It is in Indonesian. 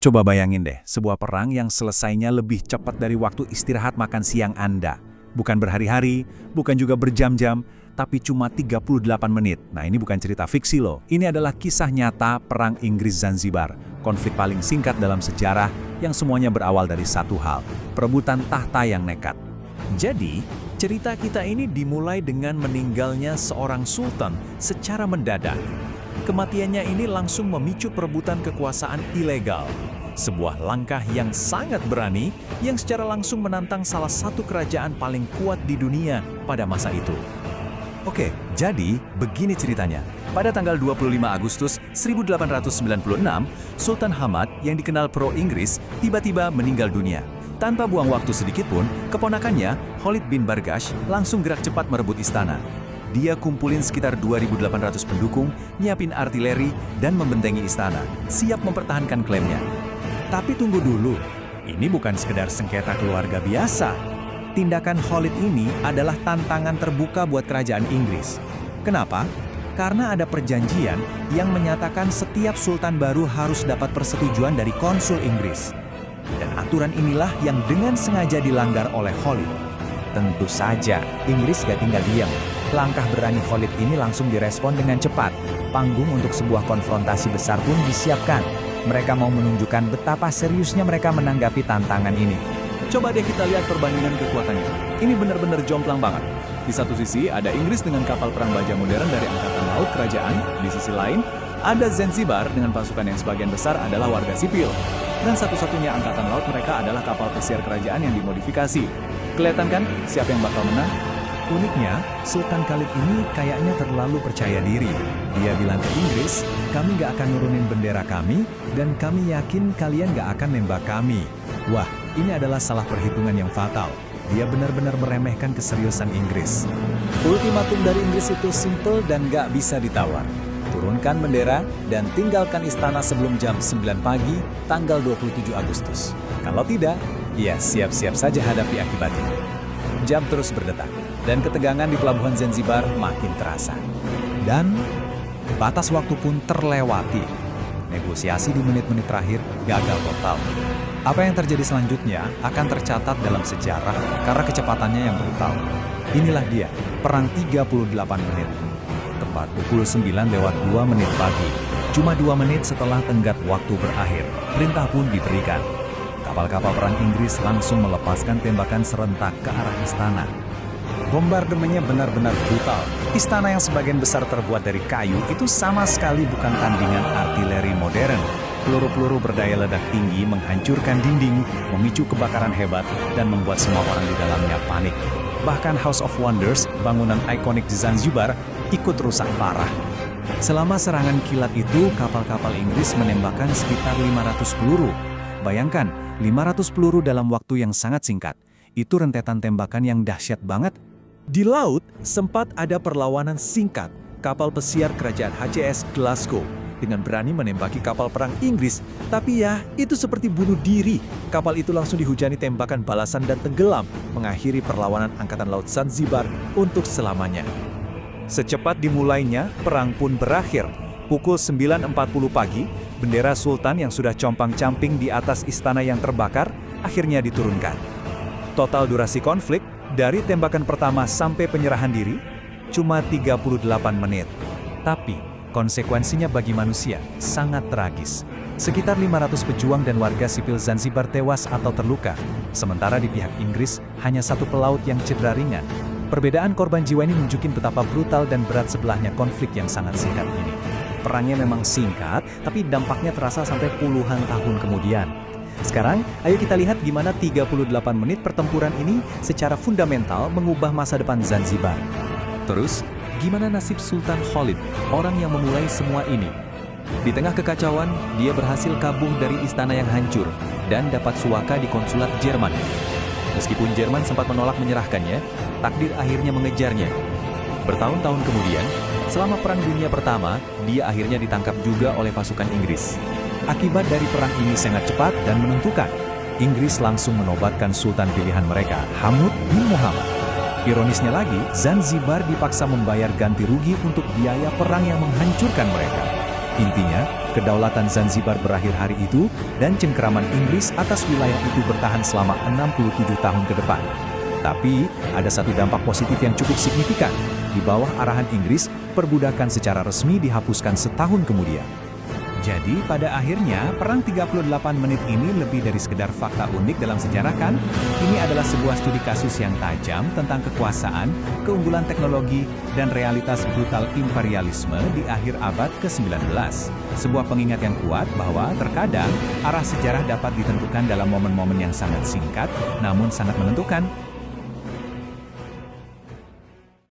Coba bayangin deh, sebuah perang yang selesainya lebih cepat dari waktu istirahat makan siang Anda. Bukan berhari-hari, bukan juga berjam-jam, tapi cuma 38 menit. Nah, ini bukan cerita fiksi loh. Ini adalah kisah nyata Perang Inggris Zanzibar, konflik paling singkat dalam sejarah yang semuanya berawal dari satu hal, perebutan tahta yang nekat. Jadi, cerita kita ini dimulai dengan meninggalnya seorang sultan secara mendadak. Kematiannya ini langsung memicu perebutan kekuasaan ilegal. Sebuah langkah yang sangat berani yang secara langsung menantang salah satu kerajaan paling kuat di dunia pada masa itu. Oke, jadi begini ceritanya. Pada tanggal 25 Agustus 1896, Sultan Hamad yang dikenal pro-Inggris tiba-tiba meninggal dunia. Tanpa buang waktu sedikit pun, keponakannya, Khalid bin Bargash, langsung gerak cepat merebut istana. Dia kumpulin sekitar 2.800 pendukung, nyiapin artileri, dan membentengi istana, siap mempertahankan klaimnya. Tapi tunggu dulu, ini bukan sekedar sengketa keluarga biasa. Tindakan Khalid ini adalah tantangan terbuka buat kerajaan Inggris. Kenapa? Karena ada perjanjian yang menyatakan setiap sultan baru harus dapat persetujuan dari konsul Inggris. Dan aturan inilah yang dengan sengaja dilanggar oleh Khalid. Tentu saja, Inggris gak tinggal diam. Langkah berani Khalid ini langsung direspon dengan cepat. Panggung untuk sebuah konfrontasi besar pun disiapkan. Mereka mau menunjukkan betapa seriusnya mereka menanggapi tantangan ini. Coba deh kita lihat perbandingan kekuatannya. Ini benar-benar jomplang banget. Di satu sisi ada Inggris dengan kapal perang baja modern dari Angkatan Laut Kerajaan. Di sisi lain, ada Zanzibar dengan pasukan yang sebagian besar adalah warga sipil. Dan satu-satunya Angkatan Laut mereka adalah kapal pesiar kerajaan yang dimodifikasi. Kelihatan kan siapa yang bakal menang? Uniknya, Sultan Khalid ini kayaknya terlalu percaya diri. Dia bilang ke Inggris, kami gak akan nurunin bendera kami, dan kami yakin kalian gak akan nembak kami. Wah, ini adalah salah perhitungan yang fatal. Dia benar-benar meremehkan keseriusan Inggris. Ultimatum dari Inggris itu simple dan gak bisa ditawar. Turunkan bendera dan tinggalkan istana sebelum jam 9 pagi, tanggal 27 Agustus. Kalau tidak, ya siap-siap saja hadapi akibatnya. Jam terus berdetak, dan ketegangan di pelabuhan Zanzibar makin terasa. Dan batas waktu pun terlewati. Negosiasi di menit-menit terakhir gagal total. Apa yang terjadi selanjutnya akan tercatat dalam sejarah karena kecepatannya yang brutal. Inilah dia, perang 38 menit. Tepat pukul 9:02 pagi. Cuma 2 menit setelah tenggat waktu berakhir, perintah pun diberikan. Kapal-kapal perang Inggris langsung melepaskan tembakan serentak ke arah istana. Bombardemennya benar-benar brutal. Istana yang sebagian besar terbuat dari kayu itu sama sekali bukan tandingan artileri modern. Peluru-peluru berdaya ledak tinggi menghancurkan dinding, memicu kebakaran hebat, dan membuat semua orang di dalamnya panik. Bahkan House of Wonders, bangunan ikonik di Zanzibar, ikut rusak parah. Selama serangan kilat itu, kapal-kapal Inggris menembakkan sekitar 500 peluru. Bayangkan, 500 peluru dalam waktu yang sangat singkat. Itu rentetan tembakan yang dahsyat banget. Di laut, sempat ada perlawanan singkat. Kapal pesiar kerajaan HCS Glasgow dengan berani menembaki kapal perang Inggris. Tapi ya, itu seperti bunuh diri. Kapal itu langsung dihujani tembakan balasan dan tenggelam, mengakhiri perlawanan Angkatan Laut Zanzibar untuk selamanya. Secepat dimulainya, perang pun berakhir. Pukul 9.40 pagi, bendera Sultan yang sudah compang-camping di atas istana yang terbakar, akhirnya diturunkan. Total durasi konflik, dari tembakan pertama sampai penyerahan diri, cuma 38 menit. Tapi, konsekuensinya bagi manusia sangat tragis. Sekitar 500 pejuang dan warga sipil Zanzibar tewas atau terluka, sementara di pihak Inggris hanya satu pelaut yang cedera ringan. Perbedaan korban jiwa ini menunjukkan betapa brutal dan berat sebelahnya konflik yang sangat singkat ini. Perangnya memang singkat, tapi dampaknya terasa sampai puluhan tahun kemudian. Sekarang, ayo kita lihat gimana 38 menit pertempuran ini secara fundamental mengubah masa depan Zanzibar. Terus, gimana nasib Sultan Khalid, orang yang memulai semua ini? Di tengah kekacauan, dia berhasil kabur dari istana yang hancur dan dapat suaka di konsulat Jerman. Meskipun Jerman sempat menolak menyerahkannya, takdir akhirnya mengejarnya. Bertahun-tahun kemudian, selama Perang Dunia Pertama, dia akhirnya ditangkap juga oleh pasukan Inggris. Akibat dari perang ini sangat cepat dan menentukan. Inggris langsung menobatkan Sultan pilihan mereka, Hamud bin Muhammad. Ironisnya lagi, Zanzibar dipaksa membayar ganti rugi untuk biaya perang yang menghancurkan mereka. Intinya, kedaulatan Zanzibar berakhir hari itu dan cengkeraman Inggris atas wilayah itu bertahan selama 67 tahun ke depan. Tapi, ada satu dampak positif yang cukup signifikan. Di bawah arahan Inggris, perbudakan secara resmi dihapuskan setahun kemudian. Jadi, pada akhirnya, Perang 38 menit ini lebih dari sekedar fakta unik dalam sejarah kan? Ini adalah sebuah studi kasus yang tajam tentang kekuasaan, keunggulan teknologi, dan realitas brutal imperialisme di akhir abad ke-19. Sebuah pengingat yang kuat bahwa terkadang arah sejarah dapat ditentukan dalam momen-momen yang sangat singkat, namun sangat menentukan.